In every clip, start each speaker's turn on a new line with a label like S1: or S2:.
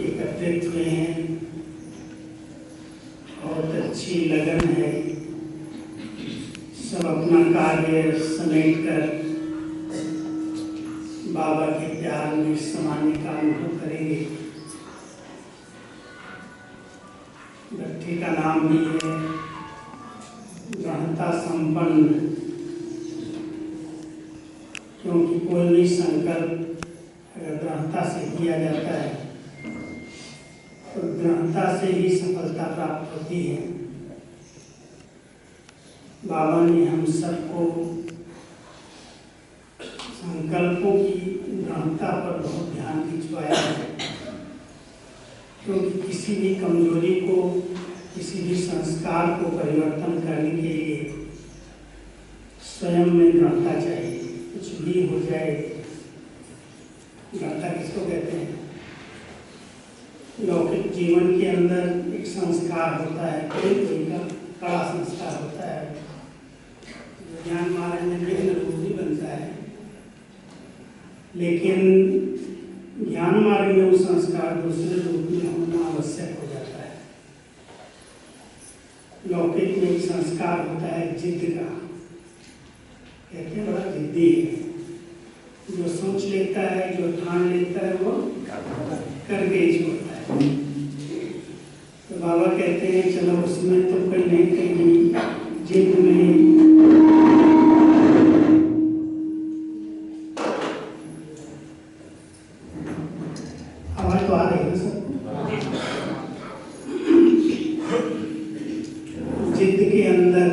S1: एकत्रित हुए हैं। बहुत अच्छी लगन है। सब अपना कार्य समेट कर बाबा के प्यार में समाने का अनुभव करेंगे। भक्ति का नाम भी है दृढ़ता संपन्न, क्योंकि कोई भी संकल्प अगर दृढ़ता से किया जाता है तो दृढ़ता से ही सफलता प्राप्त होती है। बाबा ने हम सबको संकल्पों की दृढ़ता पर बहुत ध्यान खिंचवाया है, क्योंकि किसी भी कमजोरी को, किसी भी संस्कार को परिवर्तन करने के लिए स्वयं में दृढ़ता चाहिए। कुछ भी हो जाए, दृढ़ता किसको कहते हैं? लौकिक जीवन के अंदर एक संस्कार होता है, कोई का बड़ा संस्कार होता है, ज्ञान मार्ग में विघ्न रूप भी बनता है। लेकिन ज्ञान मार्ग में वो संस्कार दूसरे रूप में होना आवश्यक हो जाता है। लौकिक में एक संस्कार होता है जिद का, कहते हैं बड़ा जिद्दी है, जो सोच लेता है, जो ठान लेता है वो करके ही छोड़ता है। तो बाबा कहते हैं चलो उसमें तो कोई नहीं कहीं जिद में आवाज तो आ रही है सब। जिद के अंदर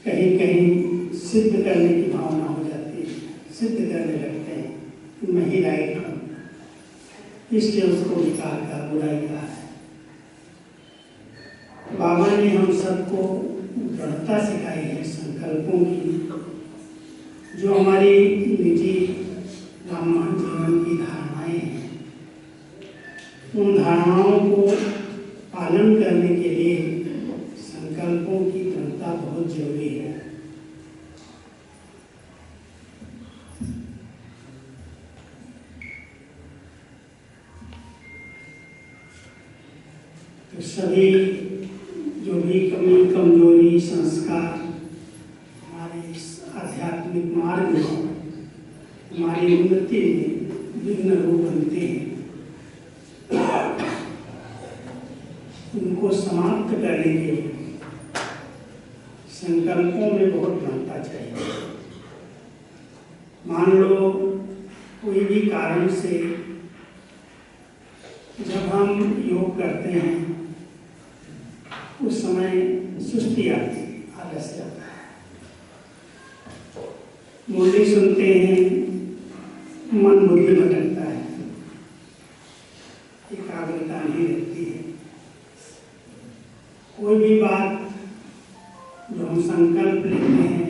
S1: कहीं कहीं सिद्ध करने की भावना हो जाती है, सिद्ध करने लगते हैं कि मैं ही राइट हूँ, इसलिए उसको विकार का, बुराई का है। बाबा ने हम सबको दृढ़ता सिखाई है संकल्पों की, जो हमारी निजी ब्राह्मण जीवन की धारणाएं हैं। उन धारणाओं को पालन करने के लिए संकल्पों की दृढ़ता बहुत जरूरी है। तो सभी जो भी कमी, कमजोरी, संस्कार हमारे इस आध्यात्मिक मार्ग में, हमारी उन्नति में विघ्न रूप बनते हैं, उनको समाप्त करने के लिए संकल्पों में बहुत दृढ़ता चाहिए। मान लो कोई भी कारण से जब हम योग करते हैं उस समय सुस्ती आती है, आलस आता है, मुरली सुनते हैं, मन बुद्धि भटकता है, एकाग्रता नहीं रहती है। कोई भी बात जो हम संकल्प लेते हैं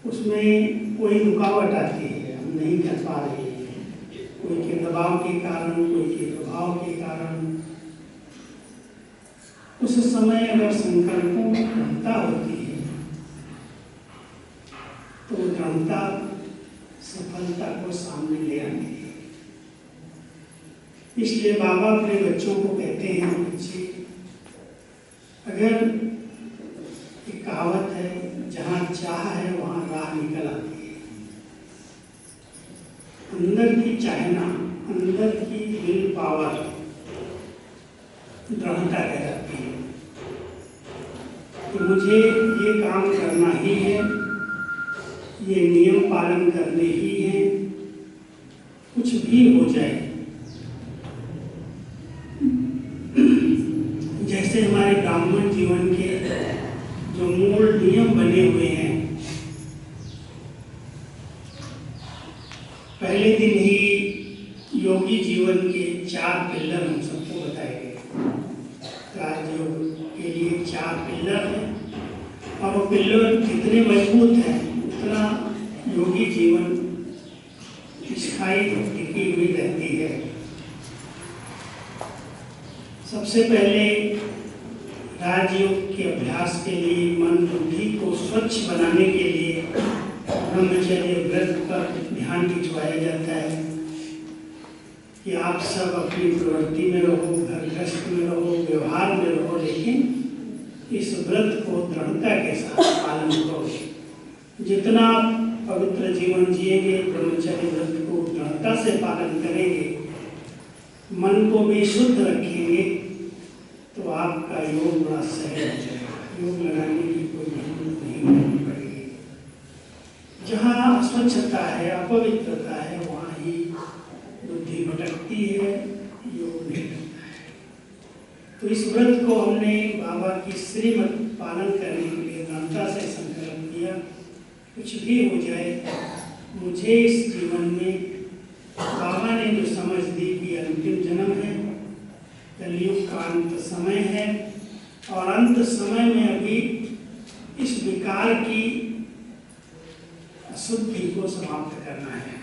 S1: उसमें कोई रुकावट आती है, हम नहीं कर पा रहे हैं, कोई के दबाव के कारण, कोई के प्रभाव के कारण। उस समय अगर संकल्पों में दृढ़ता होती है तो दृढ़ता सफलता को सामने ले आती है। इसलिए बाबा अपने बच्चों को कहते हैं, बच्चे अगर एक कहावत है, जहाँ चाह है वहाँ राह निकल आती है। अंदर की चाहना, अंदर की विल पावर दृढ़ता कहलाती है कि मुझे ये काम करना ही है, ये नियम पालन करने ही है, कुछ भी हो जाए। जैसे हमारे ब्राह्मण जीवन के जो मूल नियम बने हुए हैं, पहले दिन ही योगी जीवन के 4 पिलर हम सबको बताए गए। राजयोग के लिए 4 पिलर हैं और वो पिलर जितने मजबूत हैं उतना योगी जीवन स्थायी टिकी हुई रहती है। सबसे पहले राजयोग के अभ्यास के लिए, मन बुद्धि को स्वच्छ बनाने के लिए ब्रह्मचर्य व्रत पर ध्यान खिंचवाया जाता है। कि आप सब अपनी प्रवृत्ति में रहो, घर गृहस्थ में रहो, व्यवहार में रहो, लेकिन इस व्रत को दृढ़ता के साथ पालन करो। जितना पवित्र जीवन जिएंगे, ब्रह्मचर्य व्रत को दृढ़ता से पालन करेंगे, मन को भी शुद्ध रखेंगे, तो आपका योग बड़ा सहज हो जाएगा। योग लगाने की कोई जरूरत नहीं करनी पड़ेगी। जहाँ अस्वच्छता है, अपवित्रता है, वहाँ ही बुद्धि भटकती है, योग नहीं करता है। तो इस व्रत को हमने बाबा की श्रीमत पालन करने के लिए दृढ़ता से संकल्प किया। कुछ भी हो जाए, मुझे इस जीवन में बाबा ने जो समझ दी कि अंतिम जन्म है, कलयुग का अंत समय है, और अंत समय में अभी इस विकार की अशुद्धि को समाप्त करना है,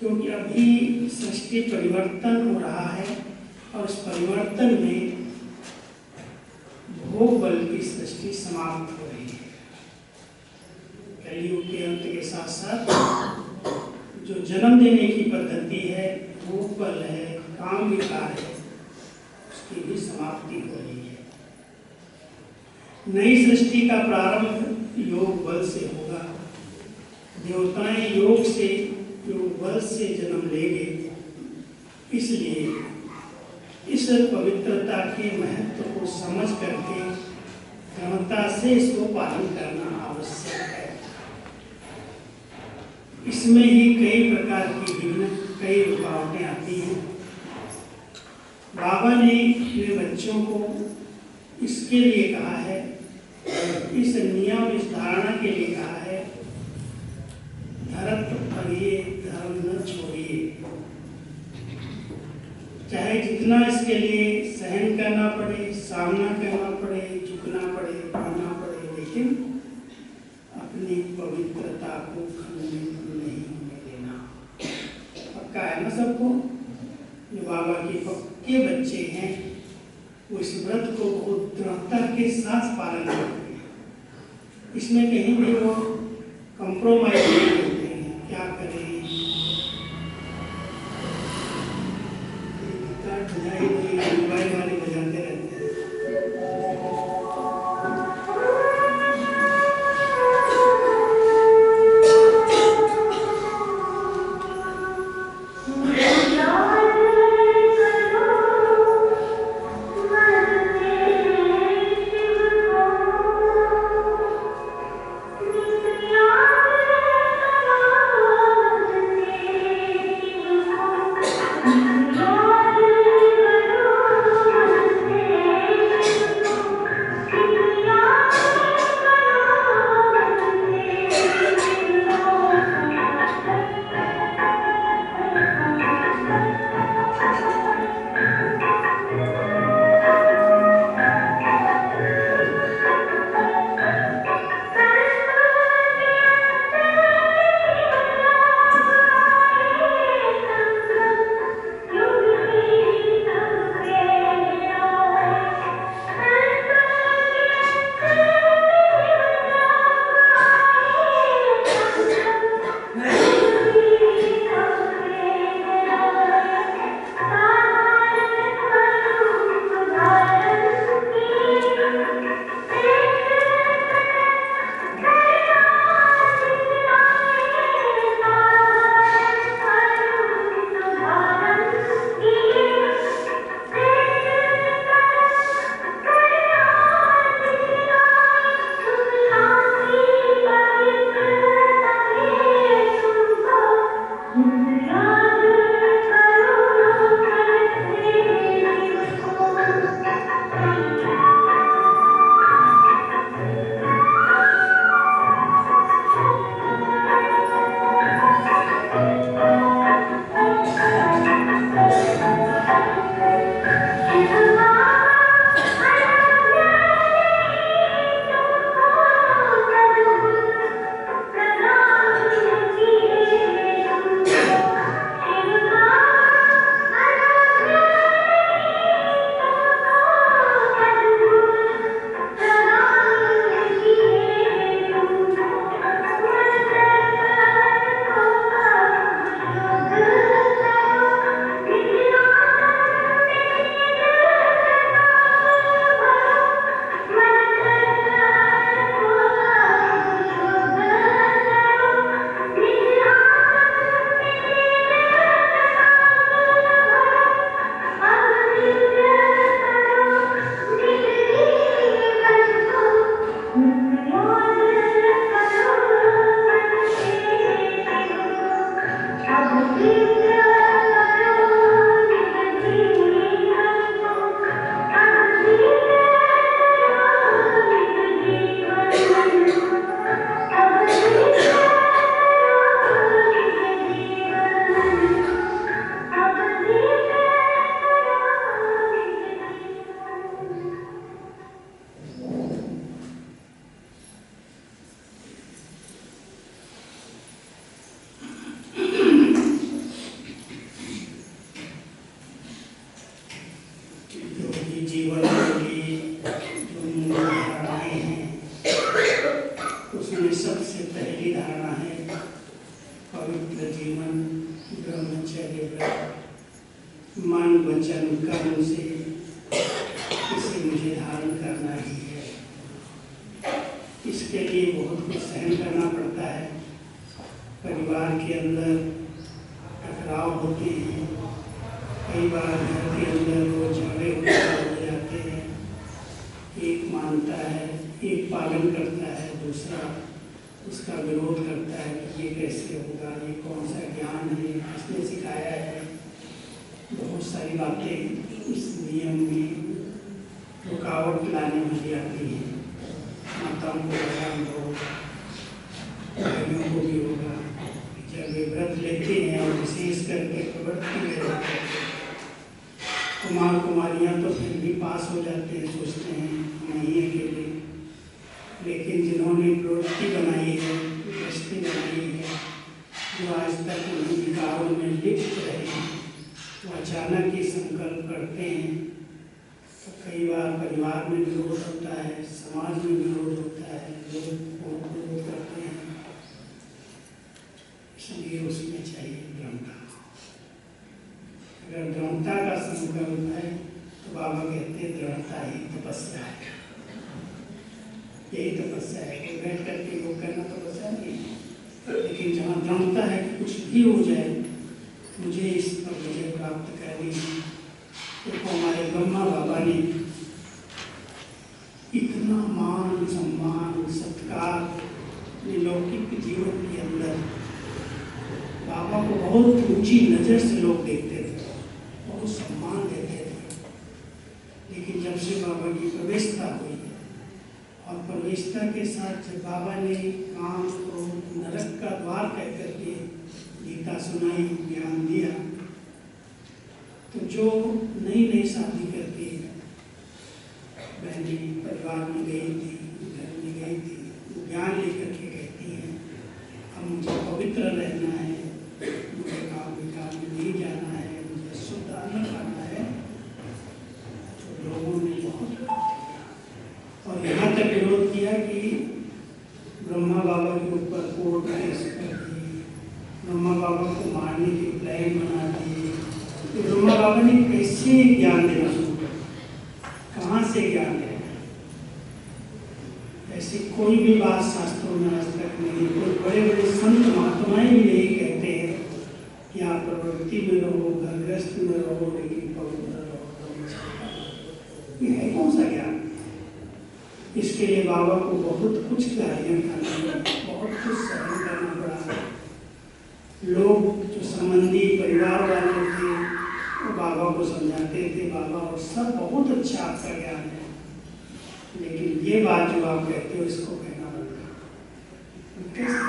S1: क्योंकि अभी सृष्टि परिवर्तन हो रहा है और इस परिवर्तन में भोग बल की सृष्टि समाप्त हो रही है। कलयुग के अंत के साथ साथ जो जन्म देने की पद्धति है, भोग बल है, काम विकार है, उसकी भी समाप्ति हो रही है। नई सृष्टि का प्रारंभ योग बल से होगा। देवताएं योग बल से जन्म लेंगे। इसलिए इस पवित्रता के महत्व को समझ करके दृढ़ता से इसको पालन करना आवश्यक है। इसमें ही कई प्रकार की विघ्न, कई रुकावटें आती हैं। बाबा ने अपने बच्चों को इसके लिए कहा है, इस नियम, इस धारणा के लिए कहा है, धर्म करिए, धर्म न छोड़िए। चाहे जितना इसके लिए सहन करना पड़े, सामना करना पड़े, झुकना पड़े, पाना पड़े, लेकिन अपनी पवित्रता को खंडित नहीं होने देना। पक्का है ना सबको? जो बाबा के पक्के बच्चे हैं, वो इस व्रत को बहुत दृढ़ता के साथ पालन करते हैं। इसमें कहीं भी वो कंप्रोमाइज नहीं करते हैं। क्या करें, मोबाइल वाले बजाते रहते हैं। जीवन ब्रह्मचर्य व्रत मन वचन कर्म से इसे मुझे धारण करना ही है। इसके लिए बहुत कुछ सहन करना पड़ता है। परिवार के अंदर टकराव होते हैं, कई बार घर के अंदर वो झगड़े हो जाते हैं। एक मानता है, एक पालन करता है, दूसरा उसका विरोध करता है कि ये कैसे होगा, ये कौन सा ज्ञान है, किसने सिखाया है। बहुत सारी बातें इस नियम में रुकावट लाने वाली आती हैं। माताओं को लगा अनुभव, भाइयों को भी होगा। जब वे व्रत लेते हैं और विशेष करके प्रवृत्ति में रहते हैं, कुमार कुमारियाँ तो फिर भी पास हो जाते हैं, सोचते हैं नहीं अकेले। लेकिन जिन्होंने प्रवृत्ति बनाई है, दृष्टि बनाई है, जो आज तक उन्हीं विकारों में लिप्त रहे हैं, वो अचानक ही संकल्प करते हैं तो कई बार परिवार में विरोध होता है, समाज में विरोध होता है, लोग बहुत विरोध करते हैं। इसलिए उसमें चाहिए दृढ़ता। अगर दृढ़ता का संकल्प है तो बाबा कहते हैं दृढ़ता ही तपस्या है। यही तपस्या है कि बैठ करके वो करना तपस्या नहीं है। लेकिन जहाँ दृढ़ता है कि कुछ भी हो जाए मुझे इस पर विजय प्राप्त करनी है। देखो हमारे ब्रह्मा बाबा ने इतना मान सम्मान सत्कार लौकिक जीवन के अंदर बाबा को बहुत ऊंची नज़र से लोग देखते थे, बहुत सम्मान देते थे। लेकिन जब से बाबा की प्रवेशता हुई और प्रवेशता के साथ जब बाबा ने काम को नरक का द्वार कह करके गीता सुनाई, ज्ञान दिया, तो जो नई नई शादी करके बहनें परिवार में गई थी, घर में गई थी, ज्ञान लेकर के कहती हैं अब मुझे पवित्र रहना है, मुझे काम विकार में नहीं जाना है, मुझे शुद्ध अन्न खाना है। तो लोगों ने बहुत और यहाँ तक विरोध किया कि ब्रह्मा बाबा के ऊपर कोर्ट केस कर दिए, ब्रह्मा बाबा को मारने के प्लान बना दिए। तो ब्रह्मा बाबा ने कैसे ज्ञान देना शुरू किया, कहाँ से ज्ञान देना? ऐसी कोई भी बात शास्त्रों में आज तक नहीं। कोई बड़े बड़े संत महात्माएं भी नहीं कहते हैं कि आप प्रवृत्ति में रहो, घरग्रस्त में रहो, लेकिन पवित्र रहो। ये है कौन सा ज्ञान? इसके लिए बाबा को बहुत कुछ गालियाँ खानी पड़ी, बहुत कुछ सहन करना पड़ा। लोग जो संबंधी परिवार वाले थे वो बाबा को समझाते थे, बाबा और सब बहुत अच्छा आपका ज्ञान है, लेकिन ये बात जो आप कहते हो इसको कहना पड़ता। कैसे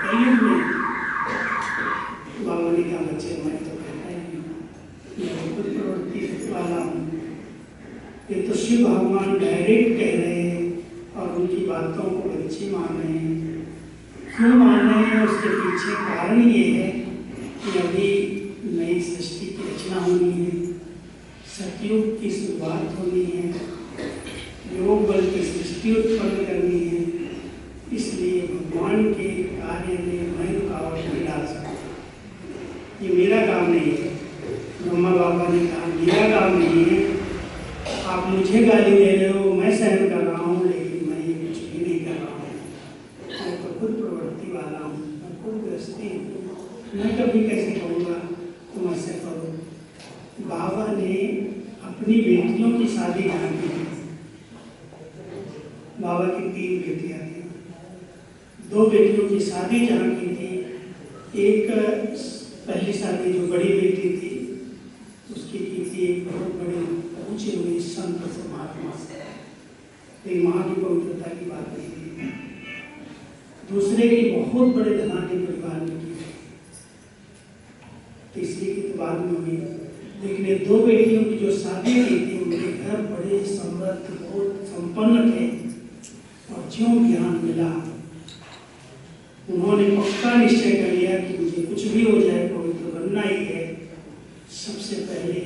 S1: कलयुग में बाबा ने कहा बच्चे मैं तो कहता ही नहीं, मैं खुद प्रवृत्ति वाला हूँ। ये तो शिव भगवान डायरेक्ट कह रहे हैं और उनकी बातों को बच्चे मान रहे हैं। क्यों मान रहे हैं? उसके पीछे कारण ये है कि अभी नई सृष्टि की रचना होनी है, सतयुग की शुरुआत होनी है, योग बल की सृष्टि उत्पन्न करनी है। इसलिए भगवान के कार्य में मैं रुकावट नहीं डाल सकता। ये मेरा काम नहीं है। ब्रह्मा बाबा ने कहा मेरा काम नहीं है, आप मुझे गाली दे रहे हो, मैं सहन कर रहा हूँ, लेकिन मैं ये कुछ भी नहीं कर रहा हूँ। मैं तो खुद प्रवृत्ति वाला हूँ, मैं खुद गृहस्थी हूँ, मैं कभी कैसे कहूँगा तुम ऐसे करो। बाबा ने अपनी बेटियों की शादी यहाँ की थी। बाबा की 3 बेटियाँ थी, 2 बेटियों की शादी जहाँ की थी। एक पहली शादी जो बड़ी बेटी थी उसकी की थी एक बहुत बड़े ऊंचे हुए संत से, महात्मा से। एक माँ की पवित्रता की बात नहीं थी। दूसरे की बहुत बड़े धनाढ्य परिवार में की, तीसरी की तो बाद में हुई। लेकिन ये 2 बेटियों की जो शादी की थी उनके घर बड़े समृद्ध बहुत संपन्न थे। और ज्यों ज्ञान मिला उन्होंने पक्का निश्चय कर लिया कि मुझे कुछ भी हो जाए पवित्र बनना ही है। सबसे पहले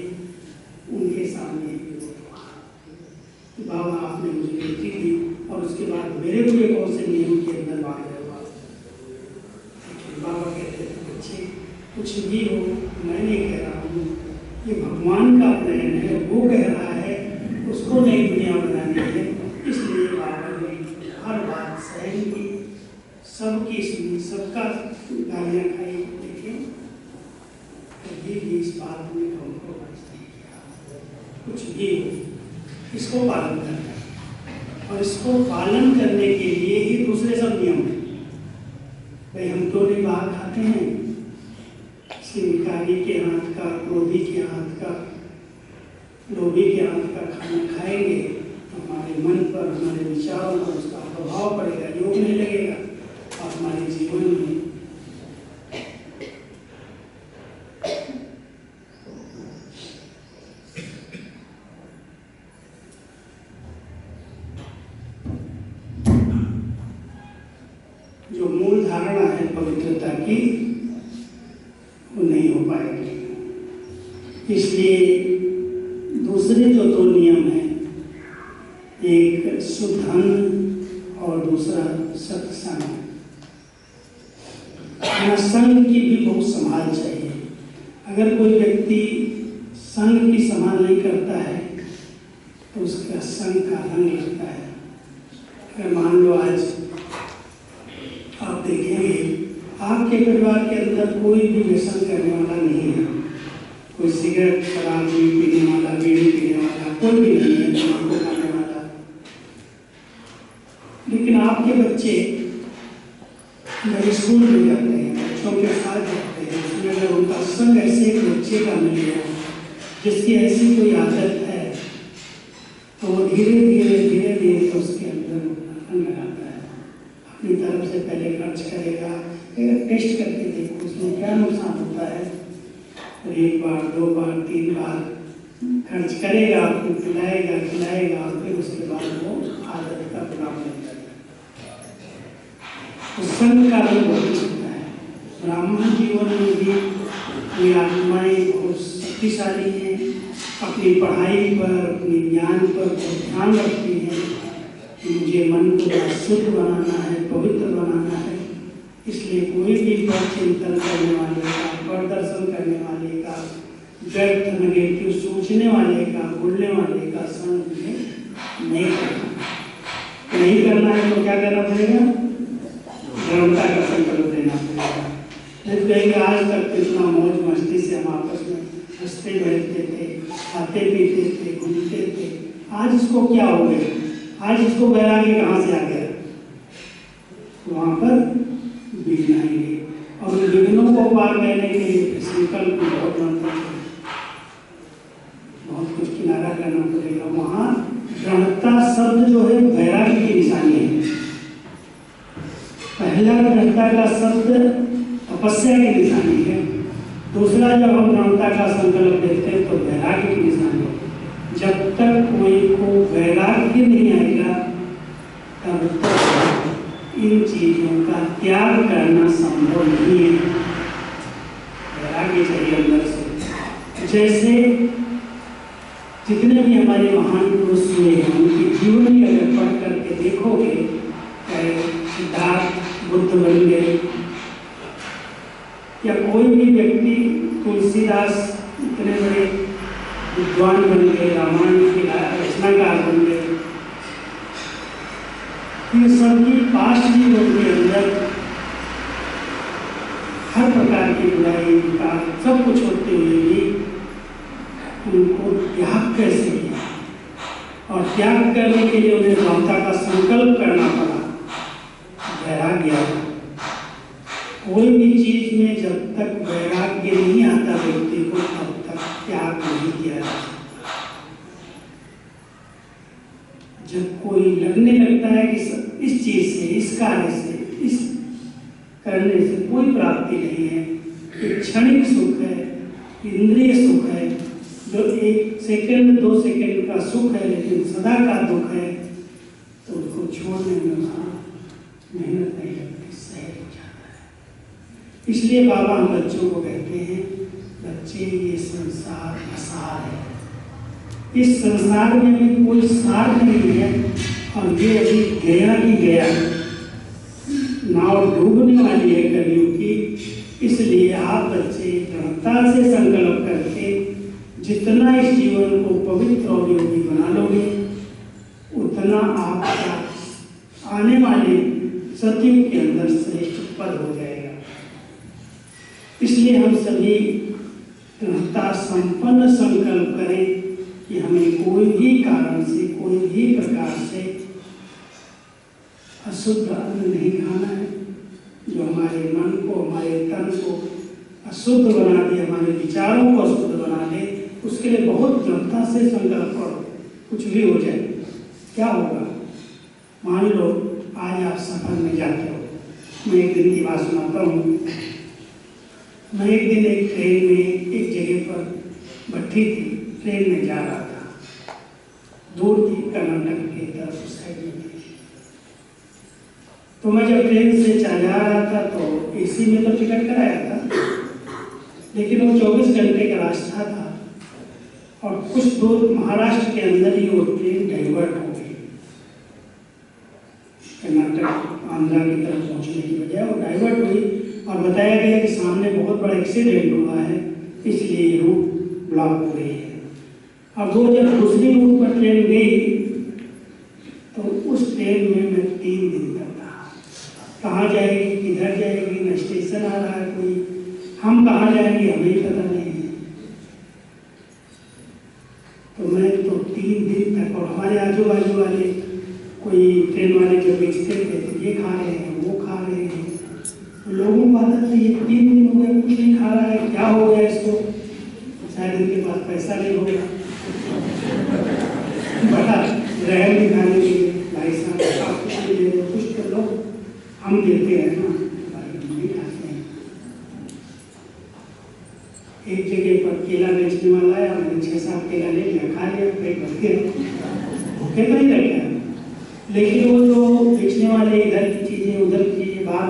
S1: उनके सामने बाबा आपने मुझे बेटी दी और उसके बाद मेरे लिए कौन से नियम के अंदर बांध रहे हो। बाबा कहते थे बच्चे कुछ भी हो, मैं नहीं कह रहा हूँ, ये भगवान का प्लान है, वो कह रहा है उसको नई दुनिया बनानी है। इसलिए बाबा ने हर बात सहन की, सबकी सुनी, सबका गालियाँ खाई, लेकिन कभी भी इस बात में कॉम्प्रोमाइज नहीं किया। कुछ भी हो, इसको पालन करना है, और इसको पालन करने के लिए ही दूसरे सब नियम हैं। भाई हम तो नहीं बाहर खाते हैं, शिवकारी के हाथ का, क्रोधी के हाथ का, लोभी के हाथ का खाना खाएंगे तो हमारे मन पर, हमारे विचारों पर उसका प्रभाव पड़ेगा, योग नहीं लगेगा, और हमारे जीवन में जो मूल धारणा है पवित्रता की, वो नहीं हो पाएगी। इसलिए दूसरे जो दो नियम हैं, एक शुद्ध अन्न और दूसरा सत्संग। संघ की भी बहुत संभाल चाहिए। अगर कोई व्यक्ति संघ की संभाल नहीं करता है तो उसका संघ का रंग लगता है। अगर मान लो आज आप देखेंगे आपके परिवार के अंदर कोई भी व्यसन करने वाला नहीं है, कोई सिगरेट शराब पीने वाला, बीड़ी पीने वाला कोई भी नहीं है, तंबाकू खाने वाला, लेकिन आपके बच्चे जब स्कूल में जाते हैं, बच्चों के साथ जाते हैं, उसमें अगर उनका संग ऐसे एक बच्चे का मिल गया जिसकी ऐसी कोई आदत है, तो वो धीरे धीरे तो उसके अंदर रंग लगाता है। अपनी तरफ से पहले खर्च करेगा, टेस्ट करके देखो उसमें क्या नुकसान होता है, और एक बार, दो बार, तीन बार खर्च करेगा, फिर खिलाएगा, और फिर उसके बाद वो आदत का गुलाम बन जाएगा। तो संग का रंग बहुत चलता है। ब्राह्मण जीवन में भी ये आत्माएं बहुत शक्तिशाली हैं, अपनी पढ़ाई पर, अपने ज्ञान पर बहुत ध्यान रखती हैं कि मुझे मन को शुद्ध बनाना है, पवित्र बनाना है। इसलिए कोई भी पर चिंतन करने वाले का, पर दर्शन करने वाले का, व्यर्थ नेगेटिव सोचने वाले का, बोलने वाले का संग नहीं करना। नहीं करना है तो क्या करना पड़ेगा? दृढ़ता का संकल्प लेना पड़ेगा। नहीं कहेंगे आज तक तो इतना मौज मस्ती से हम आपस में हंसते बैठते थे, खाते पीते थे, घूमते थे, आज इसको क्या हो गया? आज इसको वैराग्य कहाँ से आ गया? वहाँ पर विघ्न आएंगे, और उन विघ्नों को पार करने के लिए संकल्प बहुत बनता है, बहुत कुछ किनारा करना पड़ेगा। वहाँ दृढ़ता शब्द जो है वैराग्य की निशानी है। पहला दृढ़ता का शब्द तपस्या की निशानी है, दूसरा जब हम दृढ़ता का संकल्प देते हैं तो वैराग्य की निशानी है। जब तक कोई को वैराग्य नहीं आएगा तब तक इन चीजों का त्याग करना संभव नहीं है। वैराग्य चाहिए अंदर से। जैसे जितने भी हमारे महान पुरुष हुए हैं, उनकी जीवनी अगर पढ़ करके देखोगे, सिद्धार्थ बुद्ध बन गए, या कोई भी व्यक्ति, तुलसीदास इतने बड़े विद्वान बन गए, रामायण के रचनाकार बन गए, इन सबकी पास जीवन के अंदर हर प्रकार की बुराई का सब कुछ होते हुए भी उनको त्याग कैसे किया, और त्याग करने के लिए उन्हें ममता का संकल्प करना पड़ा, वैराग्य। कोई भी चीज में जब तक वैराग्य नहीं आता व्यक्ति को, तब तक त्याग नहीं किया जा सकता। जब कोई लगने लगता है कि इस चीज से, इस कार्य से, इस करने से कोई प्राप्ति नहीं है, एक क्षणिक सुख है, इंद्रिय सुख है, जो एक सेकंड, 2 सेकंड का सुख है, लेकिन सदा का दुख है, तो उसको छोड़ने में मेहनत नहीं लगती, सहज हो जाता है। इसलिए बाबा हम बच्चों को कहते हैं, बच्चे ये संसार असार है, इस संसार में भी कोई सार नहीं है, और ये अभी गया ही गया, नाव डूबने वाली है कलयुग की, इसलिए आप बच्चे दृढ़ता से संकल्प करके जितना इस जीवन को पवित्र और योगी बना लोगे, उतना आपका आने वाले सतयुग के अंदर श्रेष्ठ पद हो जाएगा। इसलिए हम सभी दृढ़ता संपन्न संकल्प करें कि हमें कोई भी कारण से, कोई भी प्रकार से अशुद्ध अन्न नहीं खाना है, जो हमारे मन को, हमारे तन को अशुद्ध बना दे, हमारे विचारों को अशुद्ध बना दे। उसके लिए बहुत दृढ़ता से संकल्प करो। कुछ भी हो जाए, क्या होगा? मान लो आज आप सफर में जाते हो। मैं एक दिन की बात सुनाता हूँ। मैं एक दिन एक ट्रेन में एक जगह पर बैठी थी, ट्रेन में जा रहा था, दूर थी, कर्नाटक की तरफ उस साइड में थी। तो मैं जब ट्रेन से जा रहा था तो एसी में तो टिकट कराया था, लेकिन वो 24 घंटे का रास्ता था और कुछ दूर महाराष्ट्र के अंदर ही वो ट्रेन डाइवर्ट हो गई। कर्नाटक आंध्रा की तरफ पहुंचने की बजाय वो डाइवर्ट हुई और बताया गया कि सामने बहुत बड़ा एक्सीडेंट हुआ है, इसलिए ये रूट ब्लॉक हो गई है। अब वो जब दूसरी रूट पर ट्रेन गई तो उस ट्रेन में मैं 3 दिन तक था। कहाँ जाएगी, किधर जाएगी, न स्टेशन आ रहा है कोई, हम कहाँ जाएंगे हमें ही पता नहीं है। तो मैं तो 3 दिन तक, और हमारे आजू बाजू वाले कोई ट्रेन वाले जो बेचते थे तो ये खा रहे हैं, वो खा रहे हैं। तो लोगों को आता था ये 3 दिन हो गए कुछ नहीं खा रहा है, क्या हो गया इसको? शायद इनके पास पैसा नहीं होगा, बड़ा रहन दिखाने के लिए भाई साहब आप कुछ नहीं दे रहे, कुछ तो लो, हम देते हैं ना, भाई हम नहीं खाते हैं। एक जगह पर केला बेचने वाला आया, मैंने 6-7 केला ले लिया, खा लिया, पेट भर गया, भूखे तो नहीं रखा। लेकिन वो जो बेचने वाले इधर की चीजें उधर की चीजें बाहर